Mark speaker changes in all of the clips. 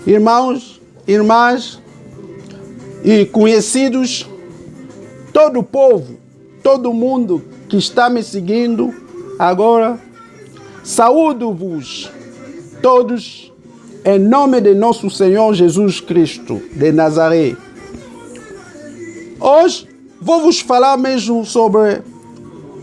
Speaker 1: irmãos, irmãs e conhecidos, todo o povo, todo mundo que está me seguindo agora, saúdo-vos todos em nome de nosso Senhor Jesus Cristo de Nazaré. Hoje vou vos falar mesmo sobre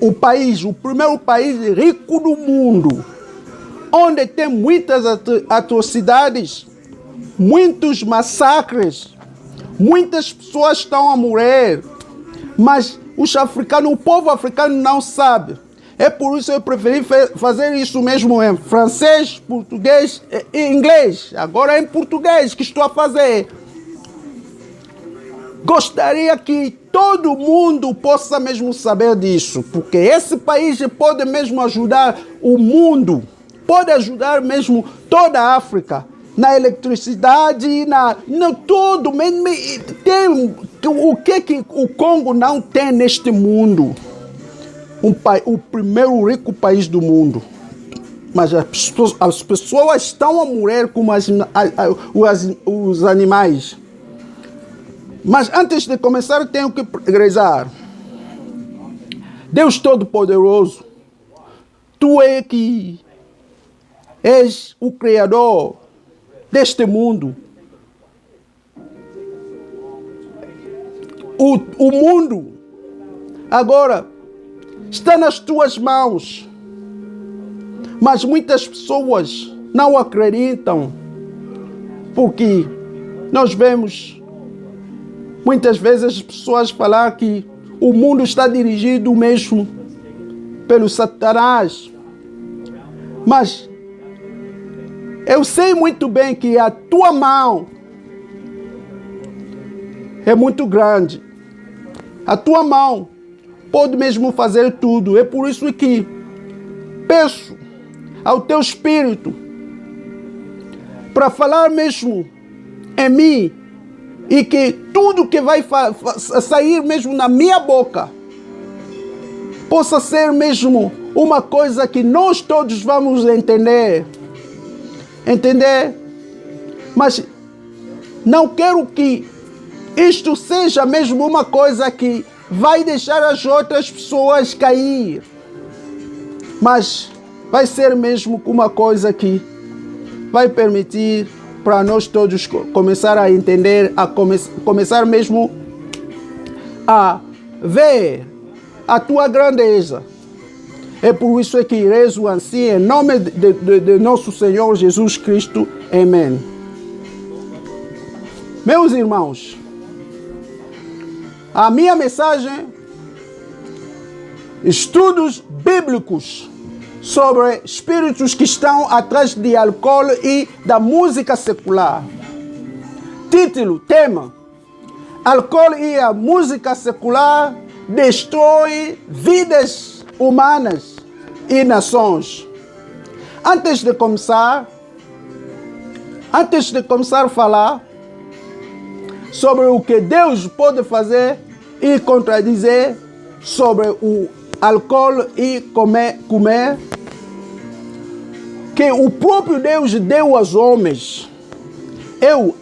Speaker 1: o país, o primeiro país rico do mundo, onde tem muitas atrocidades, muitos massacres, muitas pessoas estão a morrer, mas o povo africano não sabe. É por isso que eu preferi fazer isso mesmo em francês, português e inglês. Agora é em português que estou a fazer. Gostaria que todo mundo possa mesmo saber disso, porque esse país pode mesmo ajudar o mundo, pode ajudar mesmo toda a África, na eletricidade, na tudo. Tem o que o Congo não tem neste mundo? O primeiro rico país do mundo. Mas as pessoas estão a morrer como os animais. Mas antes de começar, tenho que rezar. Deus Todo-Poderoso, Tu é que és o Criador deste mundo. O mundo agora está nas Tuas mãos. Mas muitas pessoas não acreditam, porque nós vemos muitas vezes as pessoas falar que o mundo está dirigido mesmo pelo Satanás. Mas eu sei muito bem que a Tua mão é muito grande. A Tua mão pode mesmo fazer tudo. É por isso que peço ao Teu Espírito para falar mesmo em mim, e que tudo que vai sair mesmo na minha boca possa ser mesmo uma coisa que nós todos vamos entender. Mas não quero que isto seja mesmo uma coisa que vai deixar as outras pessoas cair, mas vai ser mesmo uma coisa que vai permitir para nós todos começar a entender, começar mesmo a ver a Tua grandeza. É por isso que rezo assim, em nome de nosso Senhor Jesus Cristo. Amém. Meus irmãos, a minha mensagem, estudos bíblicos sobre espíritos que estão atrás de álcool e da música secular. Título, tema: álcool e a música secular destrói vidas humanas e nações. Antes de começar a falar sobre o que Deus pode fazer e contradizer sobre o álcool e comer, que o próprio Deus deu aos homens.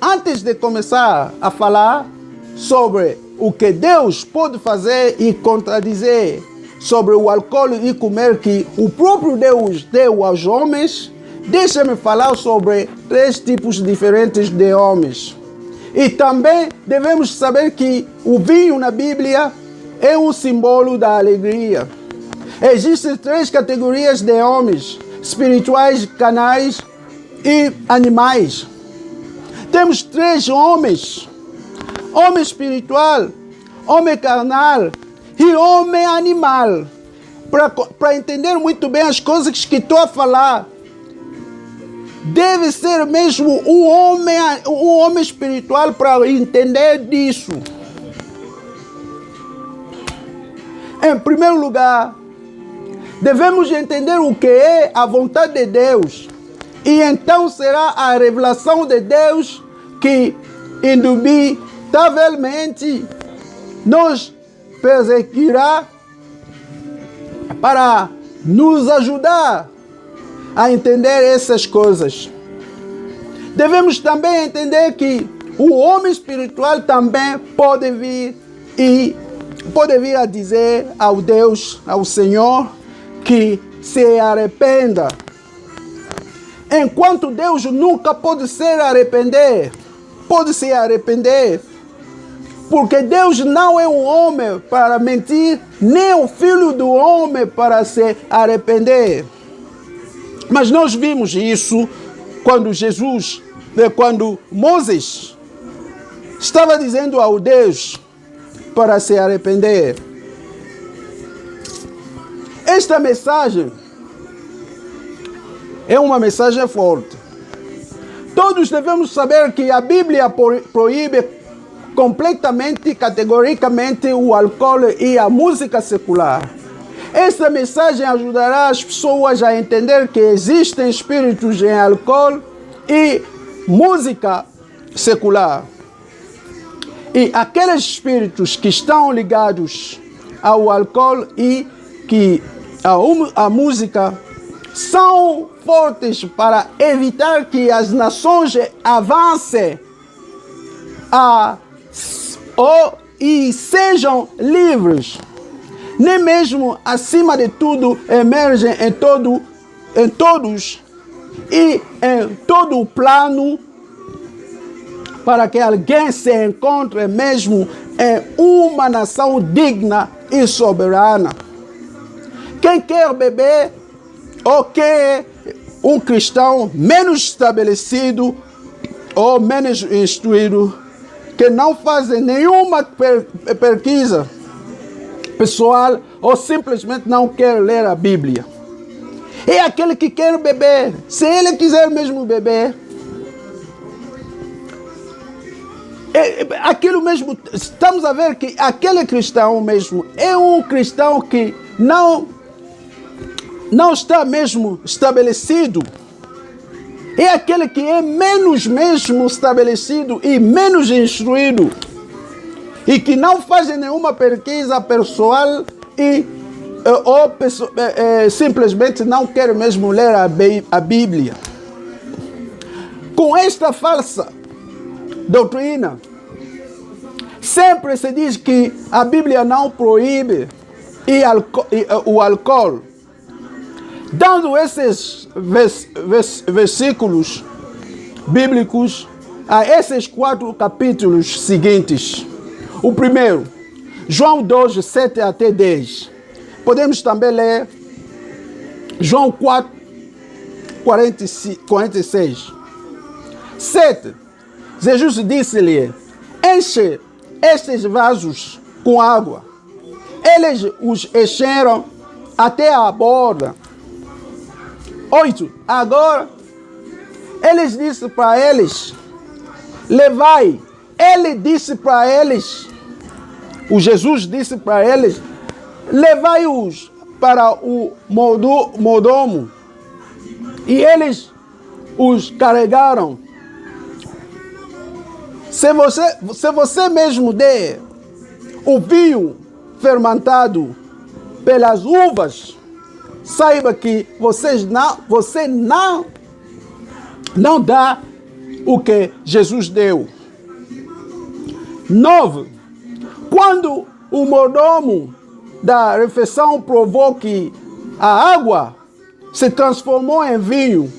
Speaker 1: Antes de começar a falar sobre o que Deus pode fazer e contradizer sobre o álcool e comer que o próprio Deus deu aos homens, deixa-me falar sobre 3 tipos diferentes de homens. E também devemos saber que o vinho na Bíblia é um símbolo da alegria. Existem 3 categorias de homens: espirituais, carnais e animais. Temos 3 homens: homem espiritual, homem carnal e homem animal. Para entender muito bem as coisas que estou a falar, deve ser mesmo um homem espiritual para entender disso. Em primeiro lugar, devemos entender o que é a vontade de Deus. E então será a revelação de Deus que, indubitavelmente, nos perseguirá para nos ajudar a entender essas coisas. devemos também entender que o homem espiritual também pode vir a dizer ao Deus, ao Senhor, que se arrependa. Enquanto Deus nunca pode se arrepender, porque Deus não é um homem para mentir, nem o filho do homem para se arrepender. Mas nós vimos isso quando Moisés estava dizendo ao Deus para se arrepender. Esta mensagem é uma mensagem forte. Todos devemos saber que a Bíblia proíbe completamente, categoricamente, o álcool e a música secular. Esta mensagem ajudará as pessoas a entender que existem espíritos em álcool e música secular. E aqueles espíritos que estão ligados ao álcool e que a música são fortes para evitar que as nações avancem e sejam livres. Nem mesmo, acima de tudo, emergem em todos e em todo o plano para que alguém se encontre mesmo em uma nação digna e soberana. Quem quer beber ou quer um cristão menos estabelecido ou menos instruído, que não faz nenhuma pesquisa pessoal ou simplesmente não quer ler a Bíblia. É aquele que quer beber. Se ele quiser mesmo beber, aquilo mesmo, estamos a ver que aquele cristão mesmo é um cristão que não está mesmo estabelecido. É aquele que é menos mesmo estabelecido e menos instruído. E que não faz nenhuma pesquisa pessoal ou simplesmente não quer mesmo ler a Bíblia. Com esta falsa doutrina, sempre se diz que a Bíblia não proíbe o álcool, dando esses versículos bíblicos a esses 4 capítulos seguintes. O primeiro, João 2, 7 até 10. Podemos também ler João 4, 46. 7. Jesus disse-lhe: enche estes vasos com água. Eles os encheram até a borda. 8. Agora, eles disse para eles: levai. Ele disse para eles, o Jesus disse para eles: levai-os para o mordomo. E eles os carregaram. Se você mesmo der o vinho fermentado pelas uvas, saiba que você não dá o que Jesus deu. 9. Quando o mordomo da refeição provou que a água se transformou em vinho,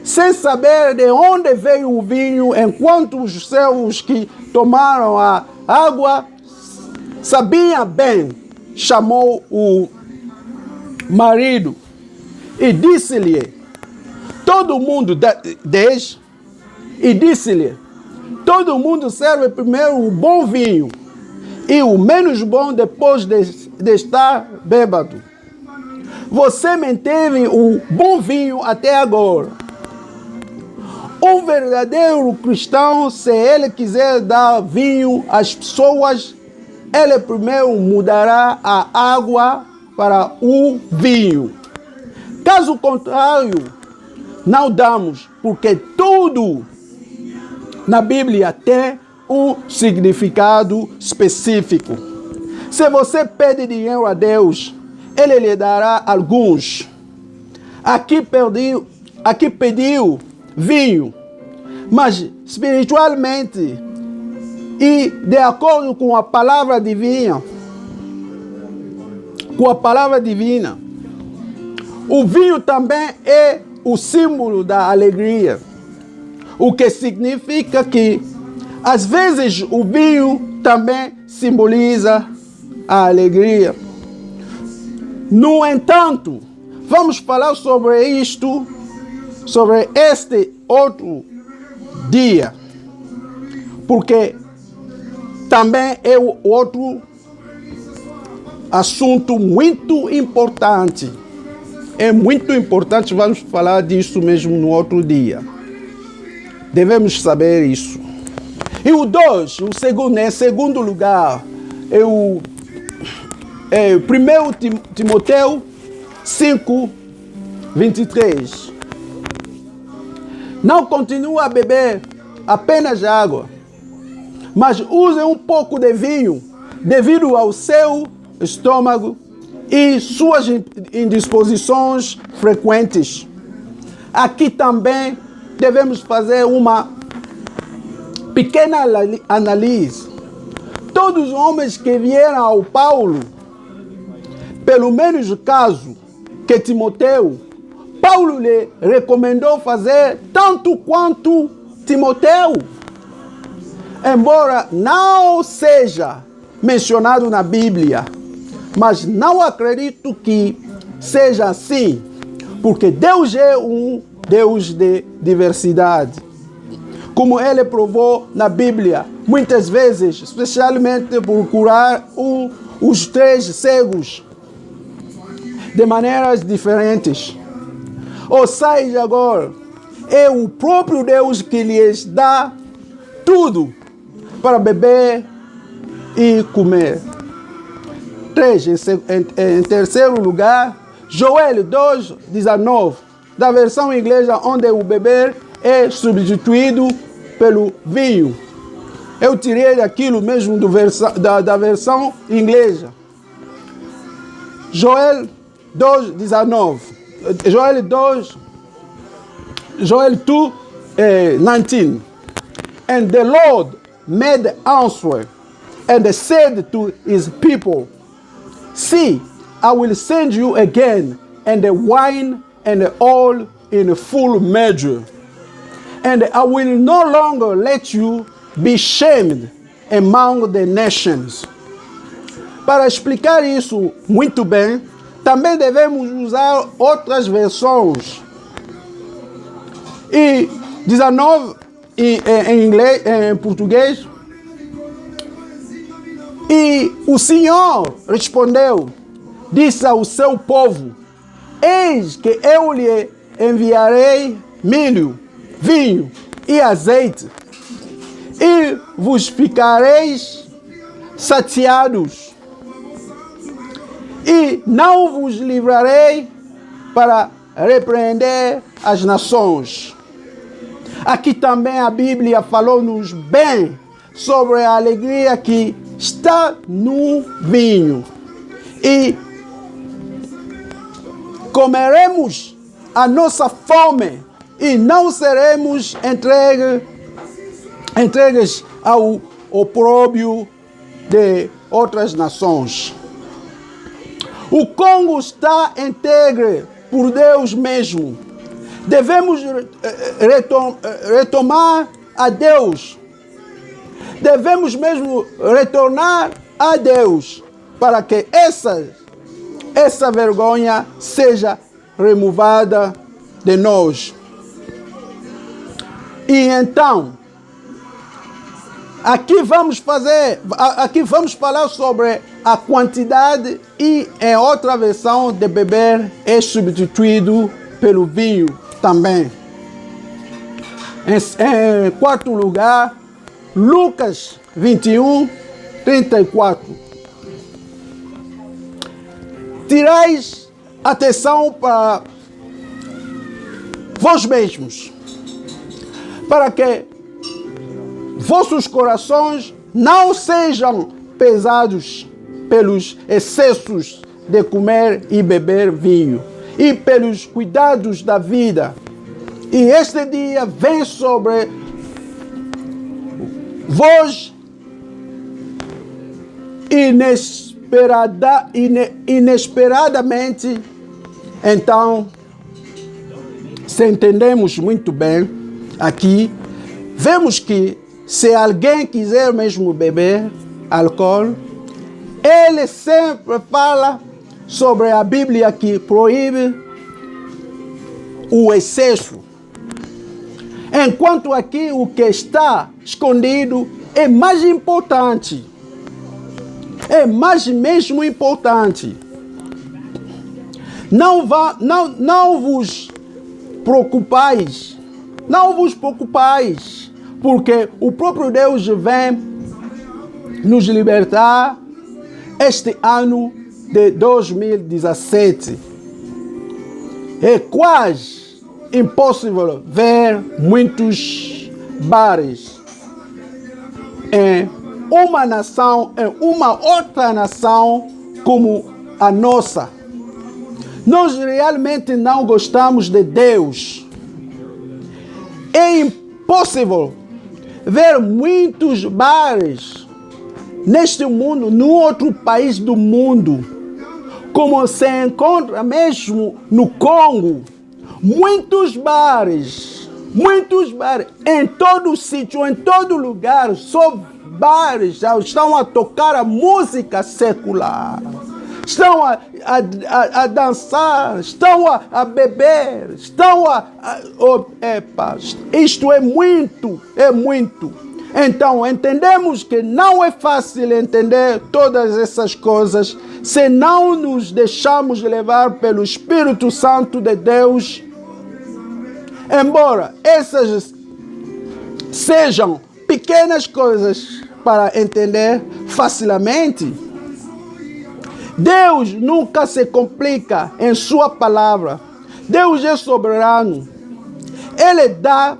Speaker 1: sem saber de onde veio o vinho, enquanto os servos que tomaram a água sabiam bem, chamou o marido e disse-lhe, todo mundo serve primeiro o bom vinho e o menos bom depois de estar bêbado. Você manteve o bom vinho até agora. Um verdadeiro cristão, se ele quiser dar vinho às pessoas, ele primeiro mudará a água para o vinho. Caso contrário, não damos, porque tudo na Bíblia tem um significado específico. Se você pede dinheiro a Deus, Ele lhe dará alguns. Aqui pediu vinho. mas espiritualmente e de acordo com a palavra divina. O vinho também é o símbolo da alegria, o que significa que, às vezes, o vinho também simboliza a alegria. No entanto, vamos falar sobre isto, sobre este outro dia, porque também é outro assunto muito importante. É muito importante, vamos falar disso mesmo no outro dia. Devemos saber isso. E o 2, em segundo lugar, é 1 Timóteo 5, 23. Não continue a beber apenas água, mas use um pouco de vinho devido ao seu estômago e suas indisposições frequentes. Aqui também devemos fazer uma pequena análise. Todos os homens que vieram ao Paulo, pelo menos o caso que Timóteo, Paulo lhe recomendou fazer tanto quanto Timóteo. Embora não seja mencionado na Bíblia, mas não acredito que seja assim, porque Deus é um Deus de diversidade. Como ele provou na Bíblia, muitas vezes, especialmente por curar os 3 cegos de maneiras diferentes. Ou seja, agora, é o próprio Deus que lhes dá tudo para beber e comer. 3, em terceiro lugar, Joel 2:19, da versão inglesa, onde o beber é substituído pelo vinho. Eu tirei aquilo mesmo da versão inglesa. Joel 2:19. Joel 2:19. And the Lord made answer and said to his people, see, I will send you again, and the wine and the oil in full measure. And I will no longer let you be shamed among the nations. Para explicar isso muito bem, também devemos usar outras versões. E 19 em inglês, em português. E o Senhor respondeu, disse ao seu povo, eis que eu lhe enviarei milho, vinho e azeite, e vos ficareis saciados, e não vos livrarei para repreender as nações. Aqui também a Bíblia falou-nos bem sobre a alegria que está no vinho. E comeremos a nossa fome e não seremos entregues ao opróbrio de outras nações. O Congo está entregue por Deus mesmo. Devemos retomar a Deus. Devemos mesmo retornar a Deus para que essa vergonha seja removada de nós. E então, aqui vamos falar sobre a quantidade e em outra versão de beber é substituído pelo vinho também. Em quarto lugar, Lucas 21:34. Tirais atenção para vós mesmos, para que vossos corações não sejam pesados pelos excessos de comer e beber vinho e pelos cuidados da vida. E este dia vem sobre Vós inesperadamente, então, se entendemos muito bem aqui, vemos que se alguém quiser mesmo beber álcool, ele sempre fala sobre a Bíblia que proíbe o excesso. Enquanto aqui o que está escondido é mais importante. É mais mesmo importante. Não vos preocupais. Não vos preocupais. Porque o próprio Deus vem nos libertar este ano de 2017. É quase impossível ver muitos bares em uma nação, em uma outra nação como a nossa. Nós realmente não gostamos de Deus. É impossível ver muitos bares neste mundo, no outro país do mundo, como se encontra mesmo no Congo. Muitos bares, em todo sítio, em todo lugar, só bares já estão a tocar a música secular, estão a dançar, estão a beber, isto é muito. Então, entendemos que não é fácil entender todas essas coisas se não nos deixamos levar pelo Espírito Santo de Deus. Embora essas sejam pequenas coisas para entender facilmente, Deus nunca se complica em sua palavra. Deus é soberano. Ele dá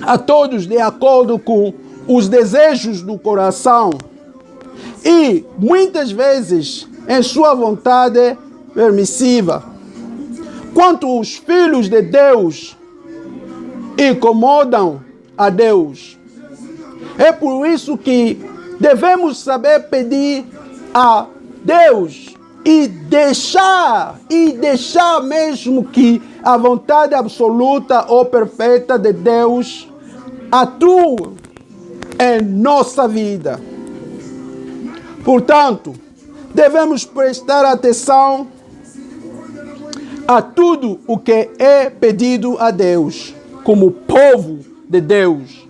Speaker 1: a todos de acordo com os desejos do coração. E muitas vezes em sua vontade permissiva. Quanto os filhos de Deus incomodam a Deus. É por isso que devemos saber pedir a Deus e deixar mesmo que a vontade absoluta ou perfeita de Deus atue em nossa vida. Portanto, devemos prestar atenção a tudo o que é pedido a Deus, como povo de Deus,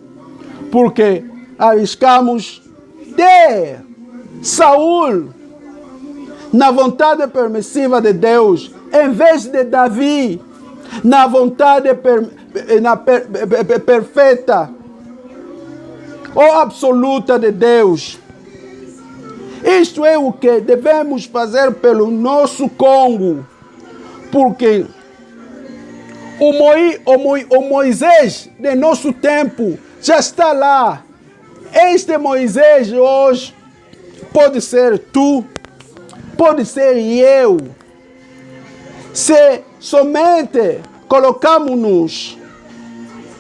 Speaker 1: porque arriscamos ter Saul na vontade permissiva de Deus, em vez de Davi na vontade perfeita ou absoluta de Deus. Isto é o que devemos fazer pelo nosso Congo, porque o Moisés de nosso tempo já está lá. Este Moisés hoje pode ser tu, pode ser eu. Se somente colocamos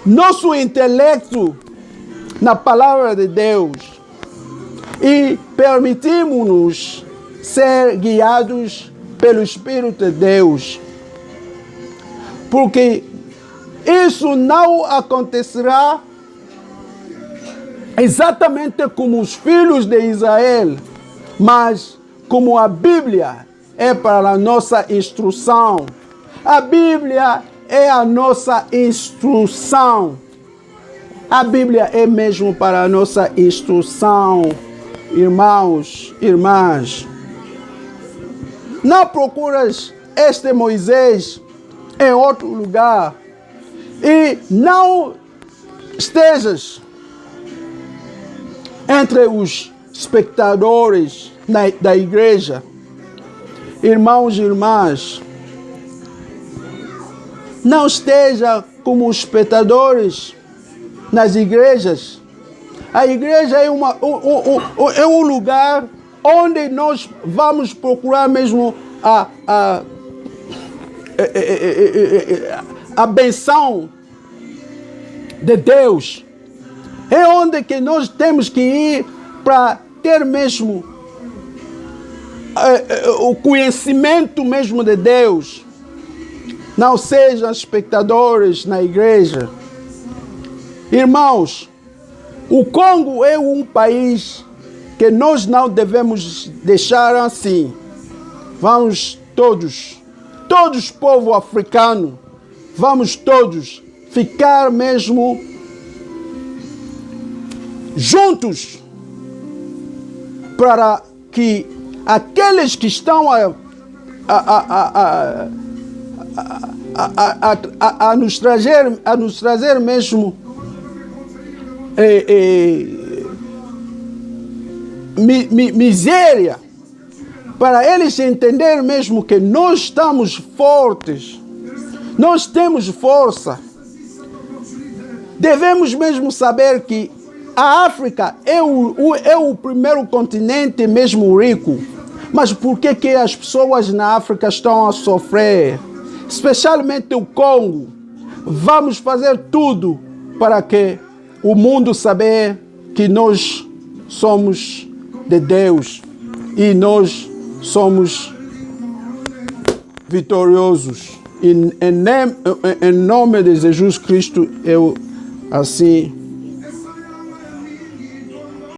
Speaker 1: nosso intelecto na palavra de Deus e permitimos-nos ser guiados pelo Espírito de Deus. Porque isso não acontecerá exatamente como os filhos de Israel, mas como a Bíblia é para a nossa instrução. A Bíblia é a nossa instrução. A Bíblia é mesmo para a nossa instrução, irmãos, irmãs. Não procuras este Moisés em outro lugar e não estejas entre os espectadores da igreja. Irmãos e irmãs, não esteja como os espectadores nas igrejas. A igreja é um lugar onde nós vamos procurar mesmo a benção de Deus. É onde que nós temos que ir para ter mesmo o conhecimento mesmo de Deus. Não sejam espectadores na igreja. Irmãos, o Congo é um país que nós não devemos deixar assim. Vamos todos povo africano, vamos todos ficar mesmo juntos para que aqueles que estão a nos trazer mesmo miséria, para eles entenderem mesmo que nós estamos fortes, nós temos força. Devemos mesmo saber que a África é o primeiro continente mesmo rico. Mas por que as pessoas na África estão a sofrer? Especialmente o Congo. Vamos fazer tudo para que o mundo saber que nós somos de Deus e nós somos vitoriosos. Em nome de Jesus Cristo, eu assim